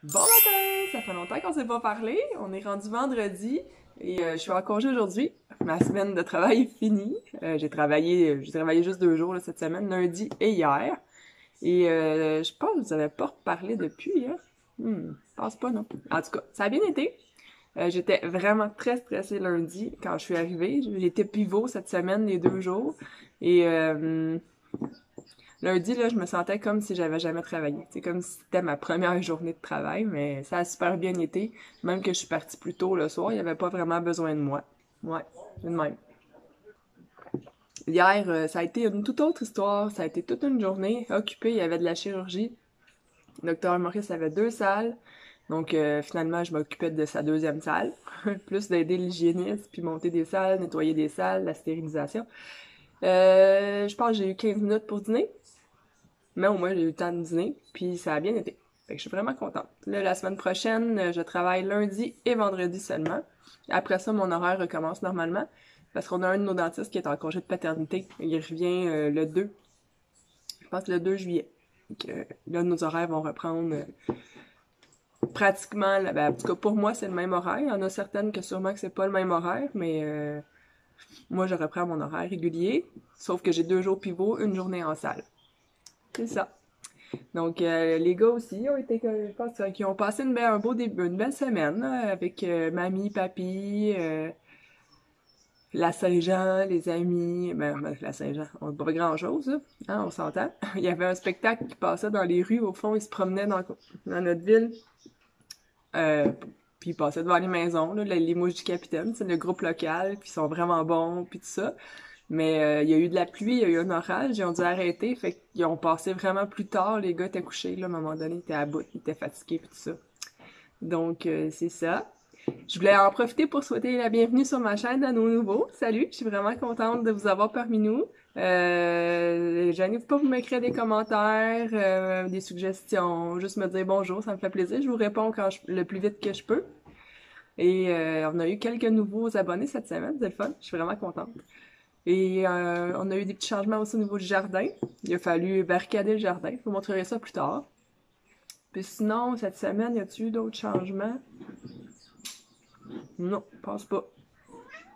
Bon matin! Ça fait longtemps qu'on s'est pas parlé. On est rendu vendredi et je suis en congé aujourd'hui. Ma semaine de travail est finie. J'ai travaillé juste 2 jours là, cette semaine, lundi et hier. Et je pense que vous avez pas reparlé depuis, hein? Je pense pas, non. En tout cas, ça a bien été. J'étais vraiment très stressée lundi quand je suis arrivée. J'étais pivot cette semaine, les 2 jours. Et lundi, là, je me sentais comme si j'avais jamais travaillé. C'est comme si c'était ma première journée de travail, mais ça a super bien été. Même que je suis partie plus tôt le soir, il n'y avait pas vraiment besoin de moi. Ouais, c'est de même. Hier, ça a été une toute autre histoire. Ça a été toute une journée occupée. Il y avait de la chirurgie. Docteur Maurice avait 2 salles. Donc, finalement, je m'occupais de sa deuxième salle. Plus d'aider l'hygiéniste, puis monter des salles, nettoyer des salles, la stérilisation. Je pense que j'ai eu 15 minutes pour dîner. Mais au moins, j'ai eu le temps de dîner, puis ça a bien été. Fait que je suis vraiment contente. Là, la semaine prochaine, je travaille lundi et vendredi seulement. Après ça, mon horaire recommence normalement, parce qu'on a un de nos dentistes qui est en congé de paternité. Il revient le 2, je pense le 2 juillet. Donc, là, nos horaires vont reprendre pratiquement, en tout cas pour moi, c'est le même horaire. Il y en a certaines que sûrement que c'est pas le même horaire, mais moi, je reprends mon horaire régulier, sauf que j'ai 2 jours pivots, une journée en salle. C'est ça. Donc, les gars aussi ont été, je pense, qui ont passé un beau début, une belle semaine, là, avec mamie, papy, la Saint-Jean, les amis, la Saint-Jean, on n'a pas grand-chose, là, hein, on s'entend. Il y avait un spectacle qui passait dans les rues, au fond, ils se promenaient dans notre ville, euh, puis ils passaient devant les maisons, là, les mouches du capitaine, c'est le groupe local, puis ils sont vraiment bons, puis tout ça. Mais il y a eu de la pluie, il y a eu un orage, ils ont dû arrêter, fait qu'ils ont passé vraiment plus tard, les gars étaient couchés, là, à un moment donné, ils étaient à bout, ils étaient fatigués, pis tout ça. Donc, c'est ça. Je voulais en profiter pour souhaiter la bienvenue sur ma chaîne à nos nouveaux. Salut, je suis vraiment contente de vous avoir parmi nous. Gênez-vous pas pour m'écrire des commentaires, des suggestions, juste me dire bonjour, ça me fait plaisir. Je vous réponds le plus vite que je peux. Et on a eu quelques nouveaux abonnés cette semaine, c'est le fun, je suis vraiment contente. Et on a eu des petits changements aussi au niveau du jardin. Il a fallu barricader le jardin. Je vous montrerai ça plus tard. Puis sinon, cette semaine, y a-t-il eu d'autres changements? Non, je pense pas.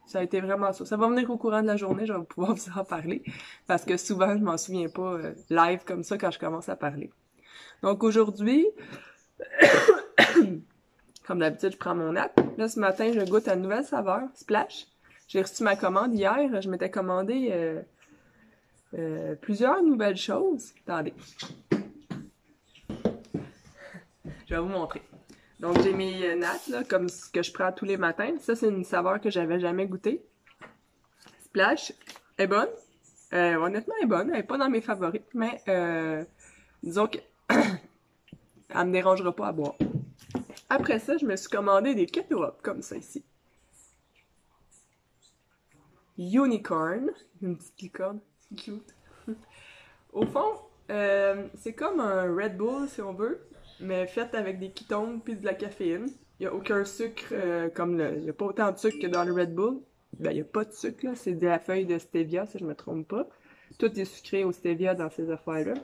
Ça a été vraiment ça. Ça va venir au courant de la journée, je vais pouvoir vous en parler. Parce que souvent, je m'en souviens pas live comme ça quand je commence à parler. Donc aujourd'hui, comme d'habitude, je prends mon app. Là, ce matin, je goûte à une nouvelle saveur, Splash. J'ai reçu ma commande hier. Je m'étais commandé plusieurs nouvelles choses. Attendez. Je vais vous montrer. Donc, j'ai mes nattes, là, comme ce que je prends tous les matins. Ça, c'est une saveur que j'avais jamais goûtée. Splash est bonne. Honnêtement, elle est bonne. Elle est pas dans mes favorites, mais disons que elle me dérangera pas à boire. Après ça, je me suis commandé des Keto Up, comme ça ici. Unicorn. Une petite licorne. C'est cute. Au fond, c'est comme un Red Bull, si on veut, mais fait avec des ketones puis de la caféine. Il n'y a aucun sucre il n'y a pas autant de sucre que dans le Red Bull. Ben, il n'y a pas de sucre, là. C'est de la feuille de stevia, si je me trompe pas. Tout est sucré au stevia dans ces affaires-là.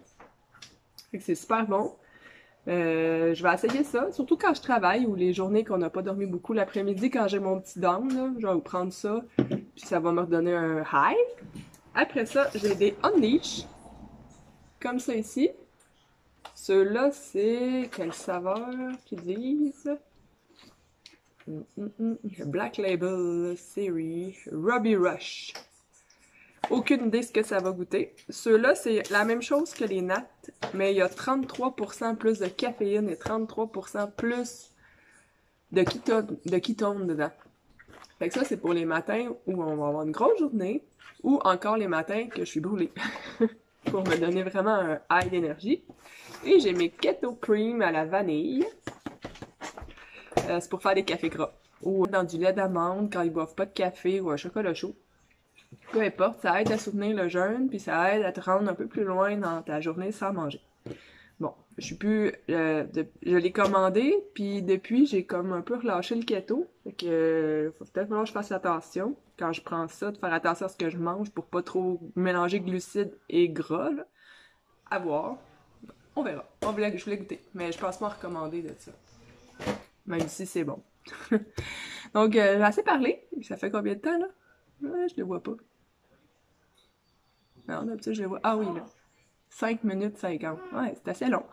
Fait que c'est super bon. Je vais essayer ça, surtout quand je travaille ou les journées qu'on n'a pas dormi beaucoup l'après-midi, quand j'ai mon petit down, là, je vais vous prendre ça, puis ça va me redonner un high. Après ça, j'ai des Unleash, comme ça ici. Ceux-là, c'est... Quelle saveur qu'ils disent? Black Label Series Ruby Rush. Aucune idée ce que ça va goûter. Ceux-là, c'est la même chose que les nattes, mais il y a 33% plus de caféine et 33% plus de ketone dedans. Fait que ça, c'est pour les matins où on va avoir une grosse journée, ou encore les matins que je suis brûlée. Pour me donner vraiment un high d'énergie. Et j'ai mes Keto Cream à la vanille. C'est pour faire des cafés gras. Ou dans du lait d'amande quand ils boivent pas de café ou un chocolat chaud. Peu importe, ça aide à soutenir le jeûne, puis ça aide à te rendre un peu plus loin dans ta journée sans manger. Bon, je suis plus... je l'ai commandé, puis depuis, j'ai comme un peu relâché le keto. Fait que faut peut-être que je fasse attention quand je prends ça, de faire attention à ce que je mange pour pas trop mélanger glucides et gras, là. À voir. On verra. Je voulais goûter, mais je pense pas en recommander de ça. Même si c'est bon. Donc, j'ai assez parlé. Ça fait combien de temps, là? Ouais, je le vois pas. Non, d'habitude, je le vois. Ah oui, là. 5 minutes 50. Ouais, c'est assez long.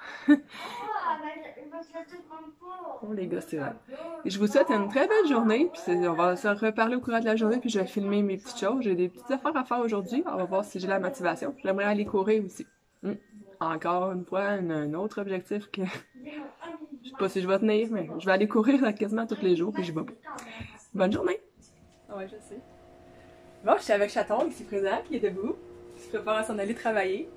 Oh, les gars, c'est vrai. Et je vous souhaite une très belle journée. Puis on va se reparler au courant de la journée. Puis je vais filmer mes petites choses. J'ai des petites affaires à faire aujourd'hui. On va voir si j'ai la motivation. J'aimerais aller courir aussi. Encore une fois, un autre objectif que je sais pas si je vais tenir, mais je vais aller courir quasiment tous les jours. Puis je vais pas. Bonne journée! Ah ouais, je sais. Bon, je suis avec Chaton, ici présent. Puis il est debout. Il se prépare à s'en aller travailler.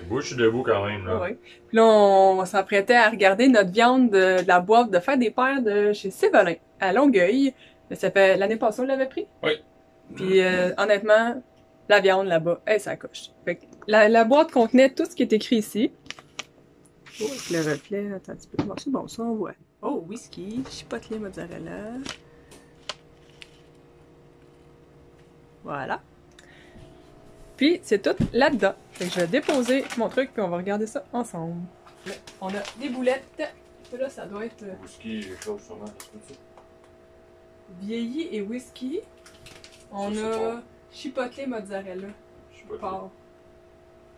Moi, je suis debout quand même, là. Oui. Puis là, on s'apprêtait à regarder notre viande de la boîte de fête des pères de chez Sévolin, à Longueuil. Ça fait l'année passée, on l'avait pris. Oui. Puis honnêtement, la viande là-bas, ça coche. Fait que la boîte contenait tout ce qui est écrit ici. Oh, avec le reflet, attends un petit peu. Bon, c'est bon, ça on voit. Oh, whisky, chipotle mozzarella. Voilà. Puis, c'est tout là-dedans. Fait que je vais déposer mon truc, puis on va regarder ça ensemble. Là, on a des boulettes. Là, ça doit être Whisky, chose sûrement, ça se peut-tu? vieilli et whisky. On Ça, c'est a fort. chipotle mozzarella. Je sais pas. Fort.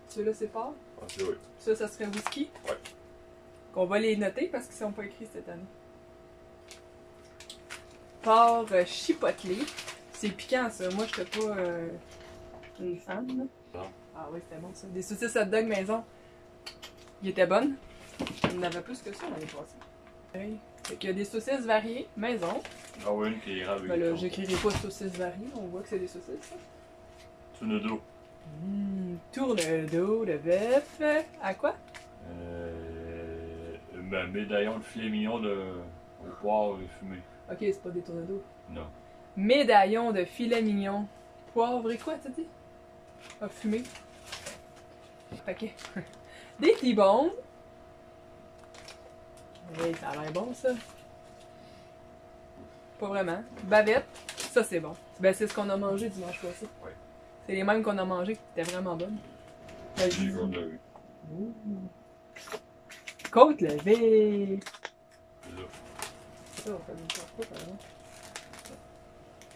Celui-là, c'est fort. Ah, c'est oui. Ça serait whisky. Ouais. On va les noter parce qu'ils sont pas écrits cette année. Fort chipotle. C'est piquant, ça. Moi, je suis pas une fan. Là. Non. Ah oui, c'était bon, ça. Des saucisses hot dog maison. Ils étaient bonnes. Il y en avait plus que ça l'année passée. Oui. Fait qu'il y a des saucisses variées, maison. Ah oui, une qui est grave. Ben là, j'écrirai pas saucisses variées, on voit que c'est des saucisses. Ça. Tourne d'eau. Tourne-dos de bœuf. À quoi? Un médaillon de filet mignon de au poivre et fumé. Ok, c'est pas des tourne-dos. Non. Médaillon de filet mignon. Poivre et quoi, t'as dit? Ah, fumé. Ok. Des T-bones. Oui, ça a l'air bon, ça. Pas vraiment. Bavette. Ça, c'est bon. Ben, c'est ce qu'on a mangé dimanche passé. Ouais. C'est les mêmes qu'on a mangé. C'était vraiment bonnes. J'ai vu. Côte levée. Là. Ça, on fait une fois, par exemple.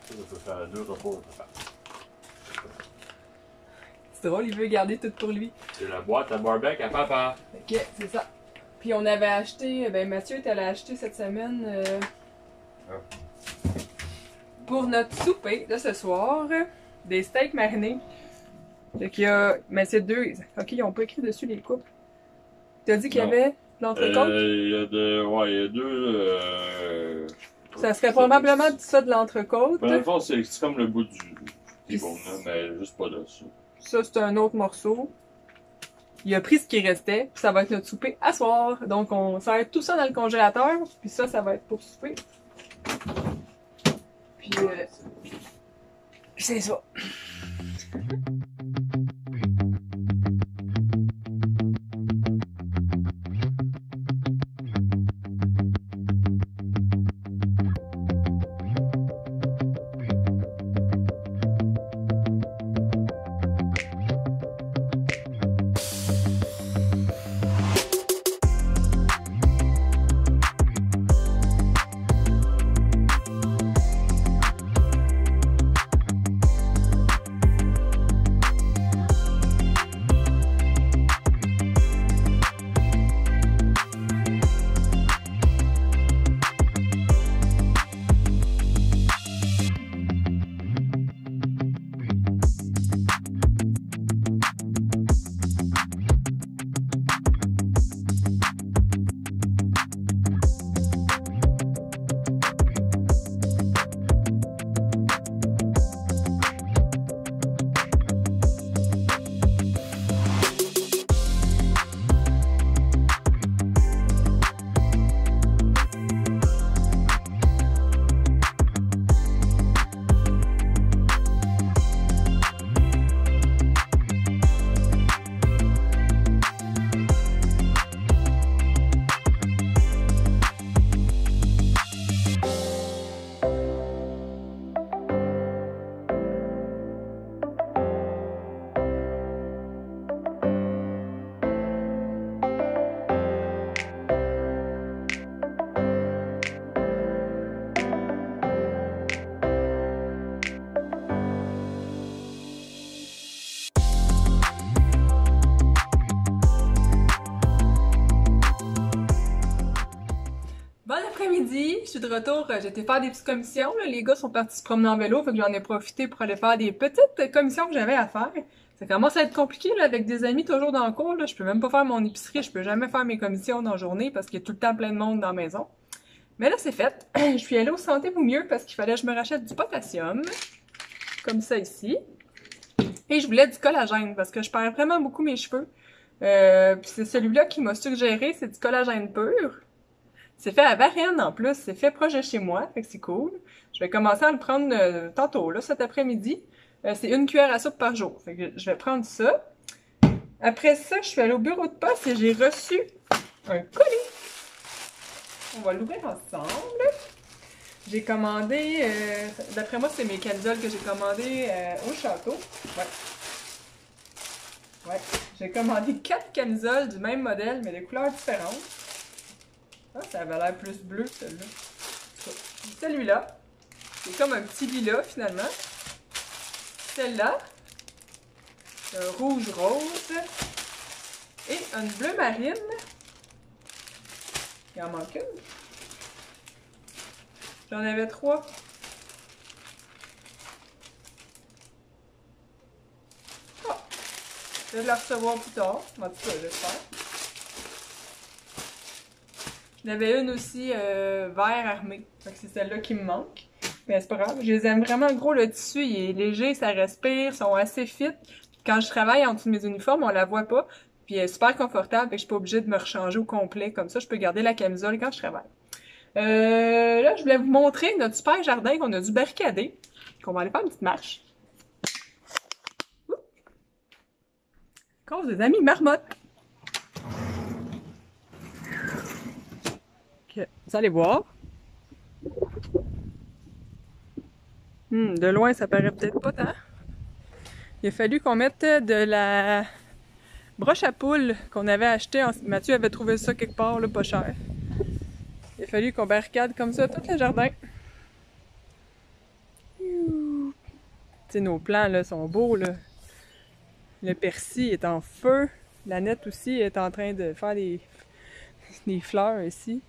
Ça peut faire 2 repas. C'est drôle, il veut garder tout pour lui. C'est la boîte à barbecue à papa. Ok, c'est ça. Puis on avait acheté, ben Mathieu t'allait acheter cette semaine pour notre souper de ce soir, des steaks marinés. Fait qu'il y a, mais c'est deux, ok, ils ont pas écrit dessus les coupes. T'as dit qu'il y Non. avait de l'entrecôte? Il y a deux. Ça serait probablement ça de l'entrecôte. Dans le fond, c'est comme le bout du T-bone, là, mais juste pas là. Ça, c'est un autre morceau. Il a pris ce qui restait, puis ça va être notre souper à soir. Donc, ça va être tout ça dans le congélateur, puis ça va être pour souper. Puis, c'est ça. après-midi, je suis de retour, j'ai été faire des petites commissions, là. Les gars sont partis se promener en vélo, fait que j'en ai profité pour aller faire des petites commissions que j'avais à faire. Ça commence à être compliqué, là, avec des amis toujours dans le cours, là. Je peux même pas faire mon épicerie, je peux jamais faire mes commissions dans la journée parce qu'il y a tout le temps plein de monde dans la maison. Mais là, c'est fait. Je suis allée au Santé vous mieux parce qu'il fallait que je me rachète du potassium. Comme ça ici. Et je voulais du collagène parce que je perds vraiment beaucoup mes cheveux. Puis c'est celui-là qui m'a suggéré, c'est du collagène pur. C'est fait à Varennes en plus, c'est fait proche de chez moi, fait que c'est cool. Je vais commencer à le prendre tantôt, là, cet après-midi. C'est 1 cuillère à soupe par jour. Fait que je vais prendre ça. Après ça, je suis allée au bureau de poste et j'ai reçu un colis. On va l'ouvrir ensemble. J'ai commandé, d'après moi, c'est mes camisoles que j'ai commandées au château. Ouais. J'ai commandé 4 camisoles du même modèle, mais de couleurs différentes. Ah, ça avait l'air plus bleu, celle-là. Celui-là, c'est comme un petit lilas, finalement. Celle-là, un rouge-rose. Et une bleu marine. Il en manque une. J'en avais 3. Ah! Je vais la recevoir plus tard. En tout cas, j'espère. J'en avais une aussi vert armé. C'est celle-là qui me manque. Mais c'est pas grave. Je les aime vraiment gros. Le tissu, il est léger, ça respire, ils sont assez fit. Quand je travaille en dessous de mes uniformes, on la voit pas. Puis elle est super confortable, fait que je suis pas obligée de me rechanger au complet. Comme ça, je peux garder la camisole quand je travaille. Là, je voulais vous montrer notre super jardin qu'on a dû barricader. Qu'on va aller faire une petite marche. Cause des amis marmottes. Okay. Vous allez voir. De loin, ça paraît peut-être pas tant. Il a fallu qu'on mette de la broche à poules qu'on avait acheté. Mathieu avait trouvé ça quelque part, là, pas cher. Il a fallu qu'on barricade comme ça tout le jardin. T'sais, nos plants là, sont beaux. Là. Le persil est en feu. L'Annette aussi est en train de faire des fleurs ici.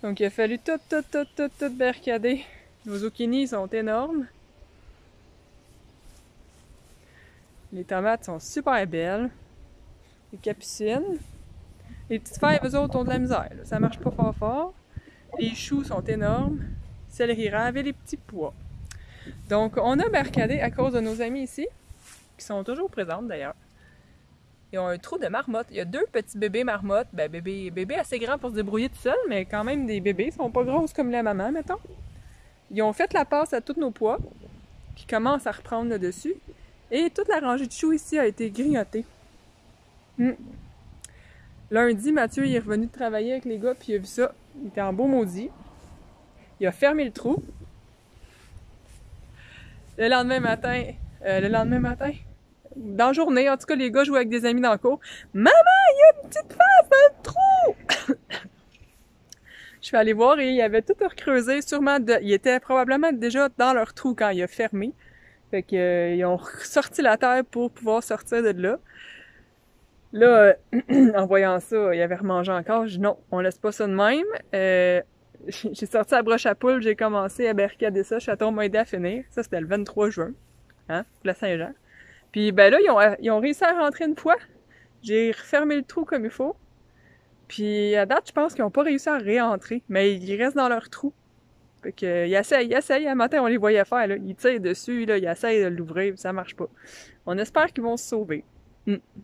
Donc il a fallu tout barricader. Nos zucchinis sont énormes. Les tomates sont super belles. Les capucines. Les petites fèves, eux autres, ont de la misère. Là. Ça marche pas fort. Les choux sont énormes. Céleri rave et les petits pois. Donc, on a barricadé à cause de nos amis ici, qui sont toujours présentes d'ailleurs. Ils ont un trou de marmotte. Il y a 2 petits bébés marmottes. Ben, bébés assez grands pour se débrouiller tout seuls, mais quand même des bébés. Ils sont pas grosses comme la maman, mettons. Ils ont fait la passe à tous nos pois, qui commencent à reprendre le dessus. Et toute la rangée de choux ici a été grignotée. Lundi, Mathieu il est revenu de travailler avec les gars, puis il a vu ça. Il était en beau maudit. Il a fermé le trou. Le lendemain matin, dans la journée, en tout cas, les gars jouaient avec des amis dans le cours. Maman, il y a une petite face dans le trou! Je suis allée voir et il avait tout recreusé, sûrement, il était probablement déjà dans leur trou quand il a fermé. Fait qu'ils ont sorti la terre pour pouvoir sortir de là. Là, en voyant ça, il avait remangé encore. J'ai dit non, on laisse pas ça de même. J'ai sorti la broche à poule, j'ai commencé à barricader ça. Chaton m'a aidé à finir. Ça, c'était le 23 juin, hein, pour la Saint-Jean. Puis ben là, ils ont réussi à rentrer une fois. J'ai refermé le trou comme il faut. Puis à date, je pense qu'ils n'ont pas réussi à réentrer, mais ils restent dans leur trou. Fait que, ils essayent. Un matin, on les voyait faire, là. Ils tirent dessus, là, ils essayent de l'ouvrir, ça marche pas. On espère qu'ils vont se sauver.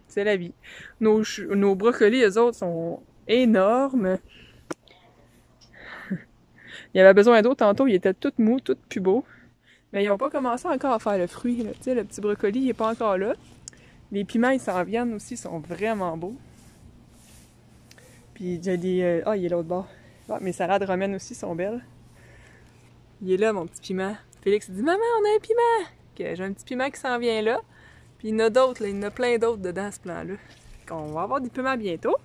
C'est la vie. Nos brocolis, eux autres, sont énormes. Il y avait besoin d'eau tantôt, ils étaient tout mous, tout plus beaux. Mais ils n'ont pas commencé encore à faire le fruit. Tu sais, le petit brocoli, il n'est pas encore là. Les piments, ils s'en viennent aussi, ils sont vraiment beaux. Puis j'ai des... il est l'autre bord. Ah, mes salades romaines aussi sont belles. Il est là, mon petit piment. Félix dit « Maman, on a un piment! » Okay, j'ai un petit piment qui s'en vient là. Puis il y en a d'autres, là. Il y en a plein d'autres dedans, ce plan-là. On va avoir des piments bientôt.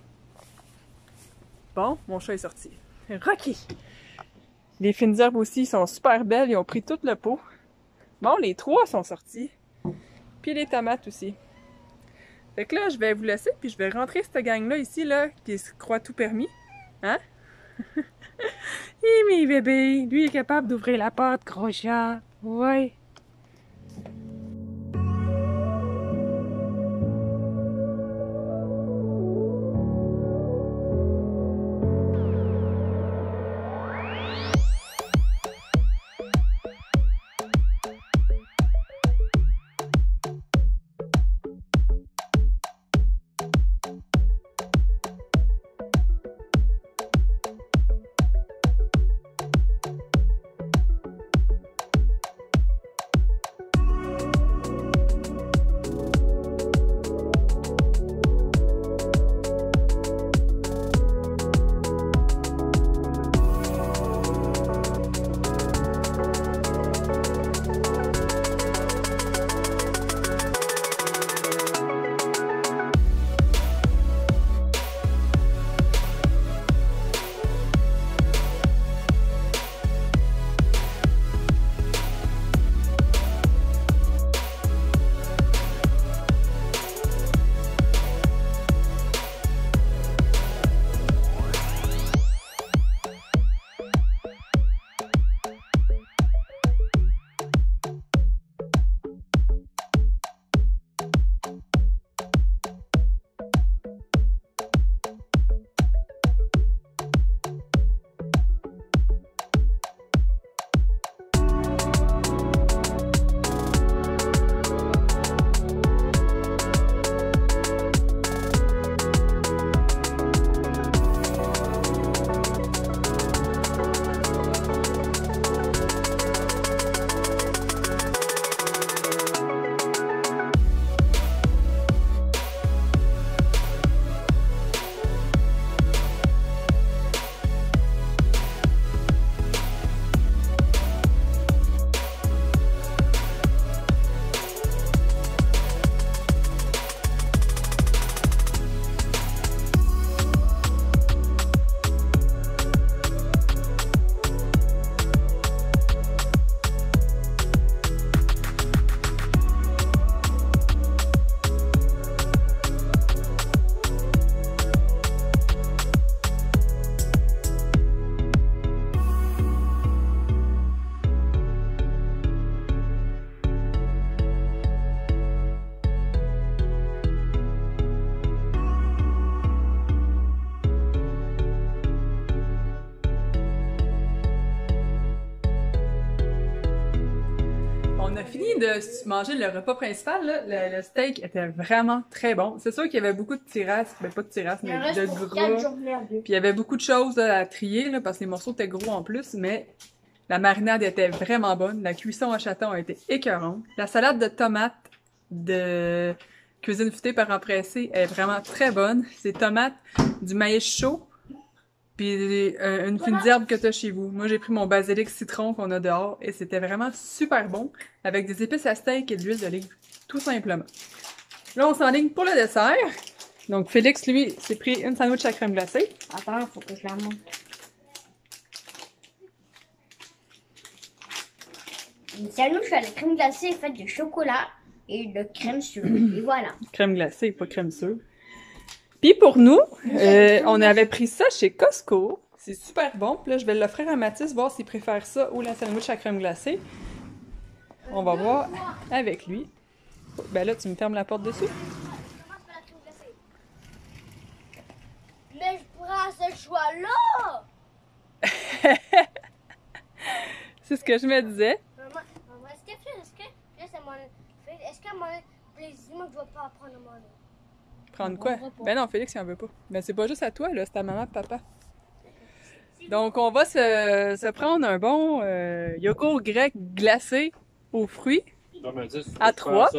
Bon, mon chat est sorti. Rocky! Les fines herbes aussi sont super belles. Ils ont pris tout le pot. Bon, les 3 sont sortis. Puis les tomates aussi. Fait que là, je vais vous laisser, puis je vais rentrer cette gang-là ici, là, qui se croit tout permis. Hein? Mes bébés, lui est capable d'ouvrir la porte, gros chat. Ouais. On a fini de manger le repas principal, là. Le steak était vraiment très bon. C'est sûr qu'il y avait beaucoup de terrasses, ben pas de terrasses, mais de gras. Puis il y avait beaucoup de choses là, à trier, là, parce que les morceaux étaient gros en plus, mais la marinade était vraiment bonne. La cuisson à chaton a été écœurante. La salade de tomates de cuisine futée par empressé est vraiment très bonne. C'est tomates, du maïs chaud, puis une fine d'herbe que t'as chez vous. Moi, j'ai pris mon basilic citron qu'on a dehors et c'était vraiment super bon avec des épices à steak et de l'huile d'olive, tout simplement. Là, on s'enligne pour le dessert. Donc, Félix, lui, s'est pris une sandwich à crème glacée. Attends, faut que je la monte. Une sandwich à la crème glacée faite de chocolat et de crème sûre. Et voilà. Crème glacée, pas crème sûre. Puis pour nous, on avait pris ça chez Costco. C'est super bon. Puis là, je vais l'offrir à Mathis, voir s'il préfère ça ou la sandwich à crème glacée. On va voir avec lui. Ben là, tu me fermes la porte dessus. Mais je prends ce choix-là! C'est ce que je me disais. Maman, est-ce que mon plaisir, moi, je dois pas prendre mon nom? Prendre quoi? Ben non, Félix, il en veut pas. Ben c'est pas juste à toi, là, c'est à maman et papa. Donc, on va se prendre un bon yogourt grec glacé aux fruits. À 3.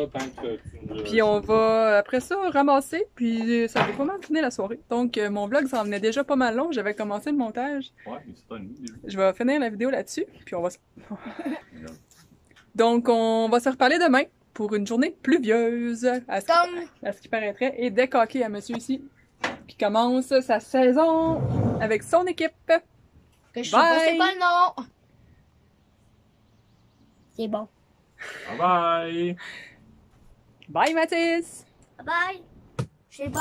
Puis on va, après ça, ramasser. Puis ça va pas mal finir la soirée. Donc, mon vlog s'en venait déjà pas mal long. J'avais commencé le montage. Ouais, mais c'est pas une idée. Je vais finir la vidéo là-dessus. Puis on va Donc, on va se reparler demain pour une journée pluvieuse, à ce qui paraîtrait, et décoquée à monsieur ici, qui commence sa saison avec son équipe. Que je sais pas, c'est pas le nom. C'est bon. Bye bye! Bye Mathis! Bye bye. C'est bon.